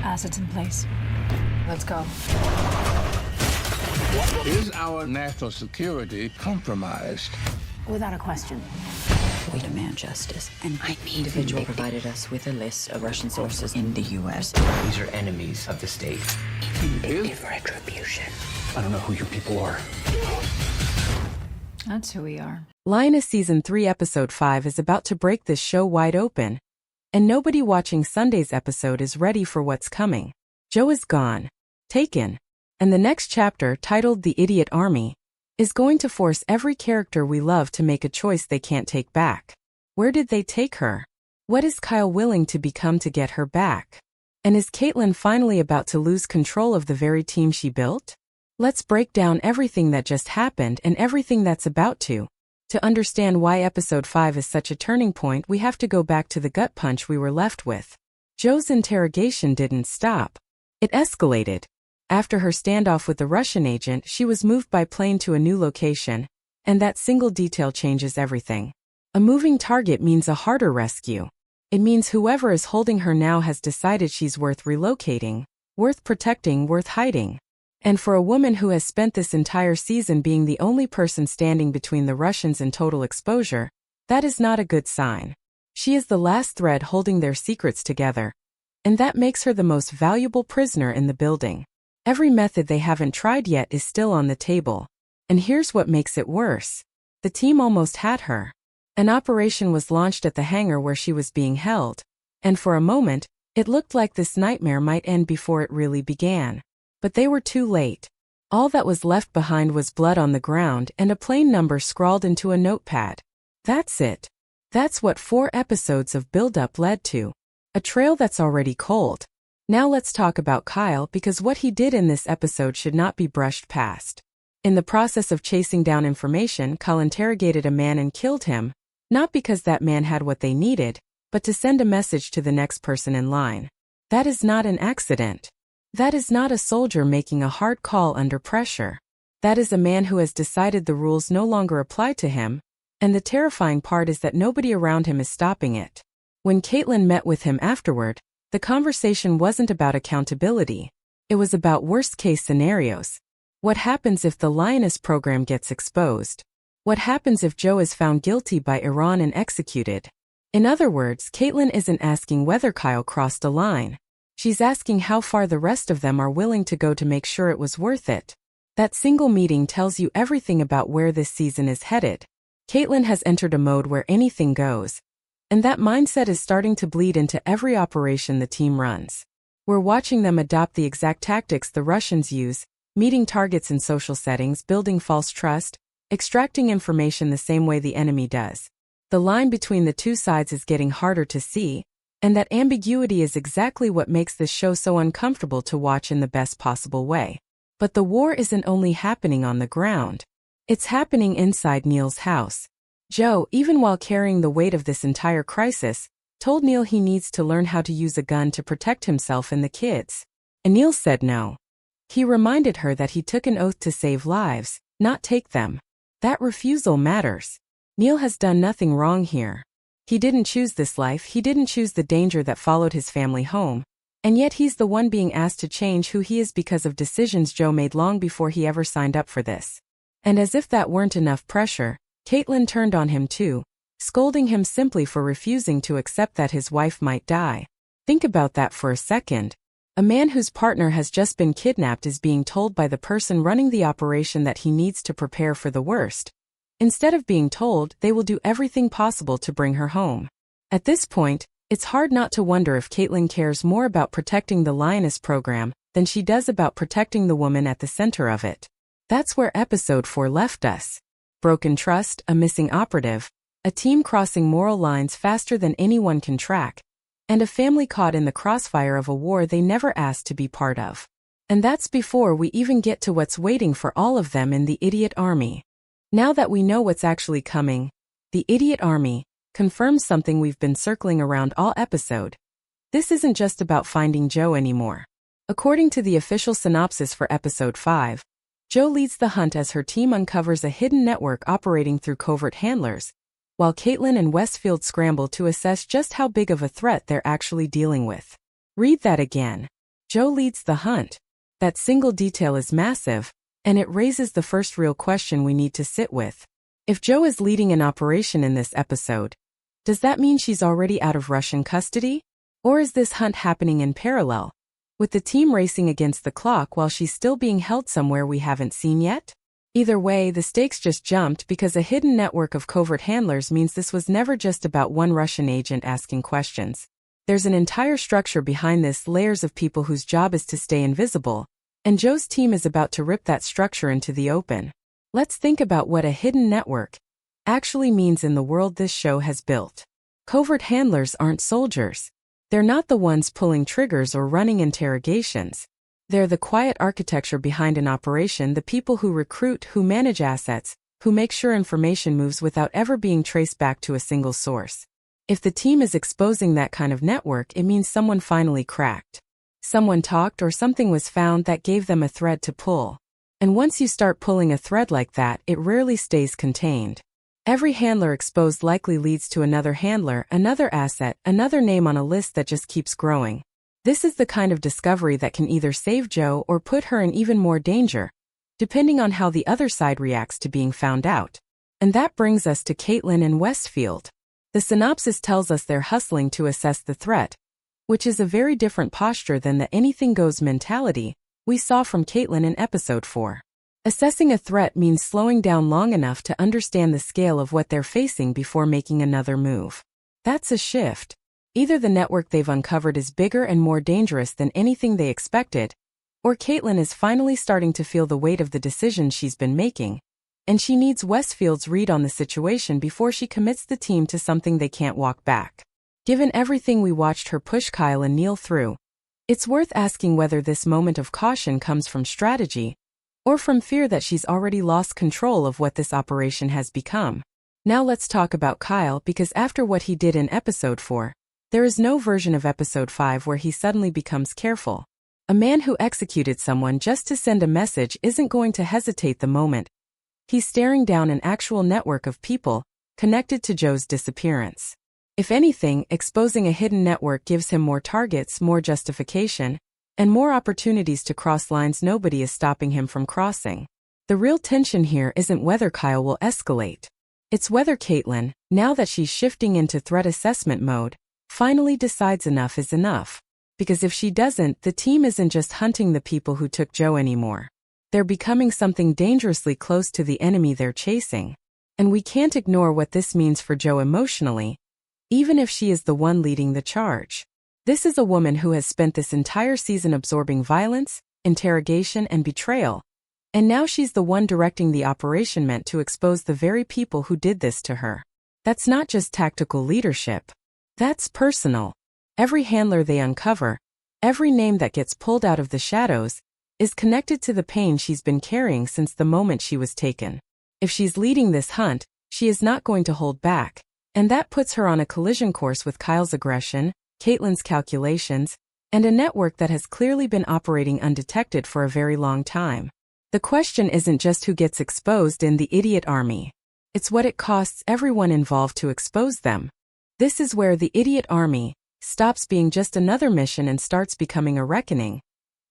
Assets in place. Let's go. Is our national security compromised? Without a question. We demand justice, and I need individual provided us with a list of Russian sources in the U.S. These are enemies of the state. Vindictive retribution. I don't know who you people are. That's who we are. Lioness Season 3 Episode 5 is about to break this show wide open, and nobody watching Sunday's episode is ready for what's coming. Joe is gone, taken, and the next chapter, titled The Idiot Army, is going to force every character we love to make a choice they can't take back. Where did they take her? What is Kyle willing to become to get her back? And is Caitlyn finally about to lose control of the very team she built? Let's break down everything that just happened and everything that's about to. To understand why Episode 5 is such a turning point, we have to go back to the gut punch we were left with. Joe's interrogation didn't stop. It escalated. After her standoff with the Russian agent, she was moved by plane to a new location, and that single detail changes everything. A moving target means a harder rescue. It means whoever is holding her now has decided she's worth relocating, worth protecting, worth hiding. And for a woman who has spent this entire season being the only person standing between the Russians and total exposure, that is not a good sign. She is the last thread holding their secrets together, and that makes her the most valuable prisoner in the building. Every method they haven't tried yet is still on the table. And here's what makes it worse. The team almost had her. An operation was launched at the hangar where she was being held, and for a moment, it looked like this nightmare might end before it really began. But they were too late. All that was left behind was blood on the ground and a plane number scrawled into a notepad. That's it. That's what 4 episodes of build-up led to. A trail that's already cold. Now let's talk about Kyle, because what he did in this episode should not be brushed past. In the process of chasing down information, Kyle interrogated a man and killed him, not because that man had what they needed, but to send a message to the next person in line. That is not an accident. That is not a soldier making a hard call under pressure. That is a man who has decided the rules no longer apply to him, and the terrifying part is that nobody around him is stopping it. When Caitlyn met with him afterward, the conversation wasn't about accountability. It was about worst-case scenarios. What happens if the Lioness program gets exposed? What happens if Joe is found guilty by Iran and executed? In other words, Caitlyn isn't asking whether Kyle crossed a line. She's asking how far the rest of them are willing to go to make sure it was worth it. That single meeting tells you everything about where this season is headed. Caitlyn has entered a mode where anything goes. And that mindset is starting to bleed into every operation the team runs. We're watching them adopt the exact tactics the Russians use, meeting targets in social settings, building false trust, extracting information the same way the enemy does. The line between the two sides is getting harder to see, and that ambiguity is exactly what makes this show so uncomfortable to watch in the best possible way. But the war isn't only happening on the ground. It's happening inside Neil's house. Joe, even while carrying the weight of this entire crisis, told Neil he needs to learn how to use a gun to protect himself and the kids. And Neil said no. He reminded her that he took an oath to save lives, not take them. That refusal matters. Neil has done nothing wrong here. He didn't choose this life, he didn't choose the danger that followed his family home, and yet he's the one being asked to change who he is because of decisions Joe made long before he ever signed up for this. And as if that weren't enough pressure, Caitlyn turned on him too, scolding him simply for refusing to accept that his wife might die. Think about that for a second. A man whose partner has just been kidnapped is being told by the person running the operation that he needs to prepare for the worst. Instead of being told, they will do everything possible to bring her home. At this point, it's hard not to wonder if Caitlyn cares more about protecting the Lioness program than she does about protecting the woman at the center of it. That's where Episode 4 left us. Broken trust, a missing operative, a team crossing moral lines faster than anyone can track, and a family caught in the crossfire of a war they never asked to be part of. And that's before we even get to what's waiting for all of them in the Idiot Army. Now that we know what's actually coming, the Idiot Army confirms something we've been circling around all episode. This isn't just about finding Joe anymore. According to the official synopsis for Episode 5, Joe leads the hunt as her team uncovers a hidden network operating through covert handlers, while Caitlyn and Westfield scramble to assess just how big of a threat they're actually dealing with. Read that again. Jo leads the hunt. That single detail is massive, and it raises the first real question we need to sit with. If Jo is leading an operation in this episode, does that mean she's already out of Russian custody? Or is this hunt happening in parallel, with the team racing against the clock while she's still being held somewhere we haven't seen yet? Either way, the stakes just jumped because a hidden network of covert handlers means this was never just about one Russian agent asking questions. There's an entire structure behind this, layers of people whose job is to stay invisible, and Jo's team is about to rip that structure into the open. Let's think about what a hidden network actually means in the world this show has built. Covert handlers aren't soldiers. They're not the ones pulling triggers or running interrogations. They're the quiet architecture behind an operation, the people who recruit, who manage assets, who make sure information moves without ever being traced back to a single source. If the team is exposing that kind of network, it means someone finally cracked. Someone talked or something was found that gave them a thread to pull. And once you start pulling a thread like that, it rarely stays contained. Every handler exposed likely leads to another handler, another asset, another name on a list that just keeps growing. This is the kind of discovery that can either save Jo or put her in even more danger, depending on how the other side reacts to being found out. And that brings us to Caitlyn and Westfield. The synopsis tells us they're hustling to assess the threat, which is a very different posture than the anything goes mentality we saw from Caitlyn in episode 4. Assessing a threat means slowing down long enough to understand the scale of what they're facing before making another move. That's a shift. Either the network they've uncovered is bigger and more dangerous than anything they expected, or Caitlyn is finally starting to feel the weight of the decisions she's been making, and she needs Westfield's read on the situation before she commits the team to something they can't walk back. Given everything we watched her push Kyle and Neil through, it's worth asking whether this moment of caution comes from strategy, or from fear that she's already lost control of what this operation has become. Now let's talk about Kyle, because after what he did in episode 4, there is no version of episode 5 where he suddenly becomes careful. A man who executed someone just to send a message isn't going to hesitate the moment he's staring down an actual network of people connected to Jo's disappearance. If anything, exposing a hidden network gives him more targets, more justification, and more opportunities to cross lines nobody is stopping him from crossing. The real tension here isn't whether Kyle will escalate. It's whether Caitlyn, now that she's shifting into threat assessment mode, finally decides enough is enough. Because if she doesn't, the team isn't just hunting the people who took Jo anymore. They're becoming something dangerously close to the enemy they're chasing. And we can't ignore what this means for Jo emotionally, even if she is the one leading the charge. This is a woman who has spent this entire season absorbing violence, interrogation, and betrayal. And now she's the one directing the operation meant to expose the very people who did this to her. That's not just tactical leadership. That's personal. Every handler they uncover, every name that gets pulled out of the shadows, is connected to the pain she's been carrying since the moment she was taken. If she's leading this hunt, she is not going to hold back, and that puts her on a collision course with Kyle's aggression, Caitlyn's calculations, and a network that has clearly been operating undetected for a very long time. The question isn't just who gets exposed in the idiot army. It's what it costs everyone involved to expose them. This is where the idiot army stops being just another mission and starts becoming a reckoning.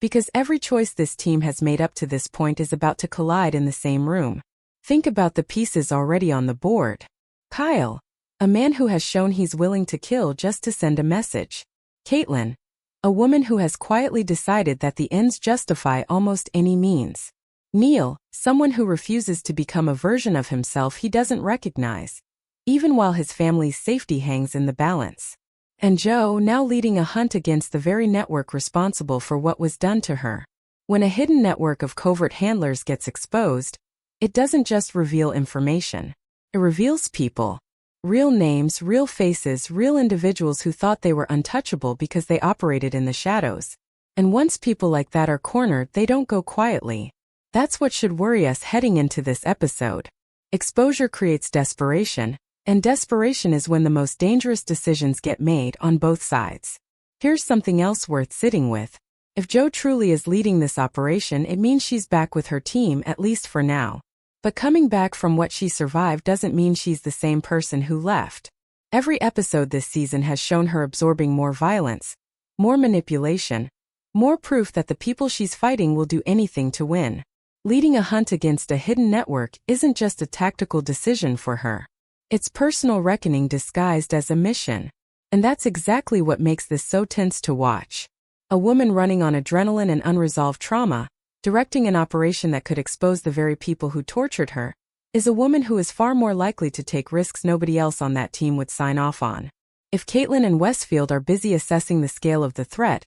Because every choice this team has made up to this point is about to collide in the same room. Think about the pieces already on the board. Kyle, a man who has shown he's willing to kill just to send a message. Caitlyn, a woman who has quietly decided that the ends justify almost any means. Neil, someone who refuses to become a version of himself he doesn't recognize, even while his family's safety hangs in the balance. And Jo, now leading a hunt against the very network responsible for what was done to her. When a hidden network of covert handlers gets exposed, it doesn't just reveal information. It reveals people. Real names, real faces, real individuals who thought they were untouchable because they operated in the shadows. And once people like that are cornered, they don't go quietly. That's what should worry us heading into this episode. Exposure creates desperation, and desperation is when the most dangerous decisions get made on both sides. Here's something else worth sitting with. If Jo truly is leading this operation, it means she's back with her team, at least for now. But coming back from what she survived doesn't mean she's the same person who left. Every episode this season has shown her absorbing more violence, more manipulation, More proof that the people she's fighting will do anything to win. Leading a hunt against a hidden network isn't just a tactical decision for her. It's personal reckoning disguised as a mission. And that's exactly what makes this so tense to watch. A woman running on adrenaline and unresolved trauma, directing an operation that could expose the very people who tortured her, is a woman who is far more likely to take risks nobody else on that team would sign off on. If Caitlyn and Westfield are busy assessing the scale of the threat,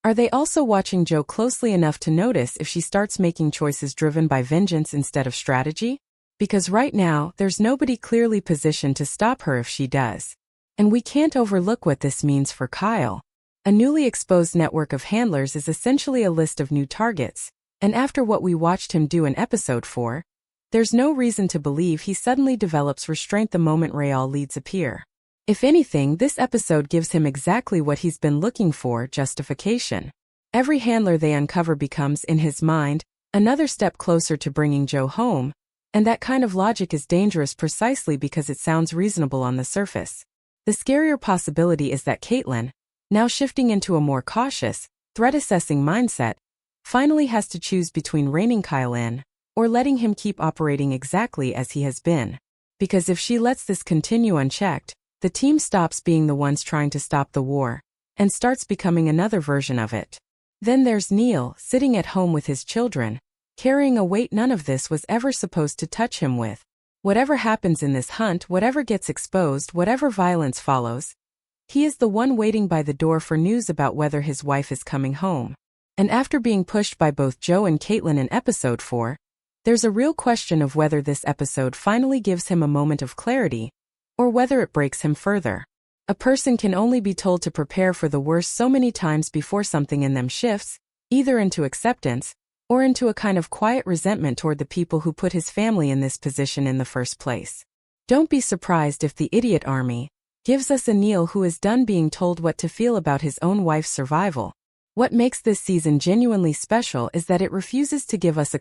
are they also watching Jo closely enough to notice if she starts making choices driven by vengeance instead of strategy? Because right now, there's nobody clearly positioned to stop her if she does. And we can't overlook what this means for Kyle. A newly exposed network of handlers is essentially a list of new targets, and after what we watched him do in episode 4, there's no reason to believe he suddenly develops restraint the moment Rael leads appear. If anything, this episode gives him exactly what he's been looking for: justification. Every handler they uncover becomes, in his mind, another step closer to bringing Jo home, and that kind of logic is dangerous precisely because it sounds reasonable on the surface. The scarier possibility is that Caitlyn, now shifting into a more cautious, threat-assessing mindset, finally has to choose between reining Kyle in or letting him keep operating exactly as he has been. Because if she lets this continue unchecked, the team stops being the ones trying to stop the war and starts becoming another version of it. Then there's Neil, sitting at home with his children, carrying a weight none of this was ever supposed to touch him with. Whatever happens in this hunt, whatever gets exposed, whatever violence follows, he is the one waiting by the door for news about whether his wife is coming home. And after being pushed by both Jo and Caitlyn in episode 4, there's a real question of whether this episode finally gives him a moment of clarity, or whether it breaks him further. A person can only be told to prepare for the worst so many times before something in them shifts, either into acceptance, or into a kind of quiet resentment toward the people who put his family in this position in the first place. Don't be surprised if the idiot army gives us a Neil who is done being told what to feel about his own wife's survival. What makes this season genuinely special is that it refuses to give us a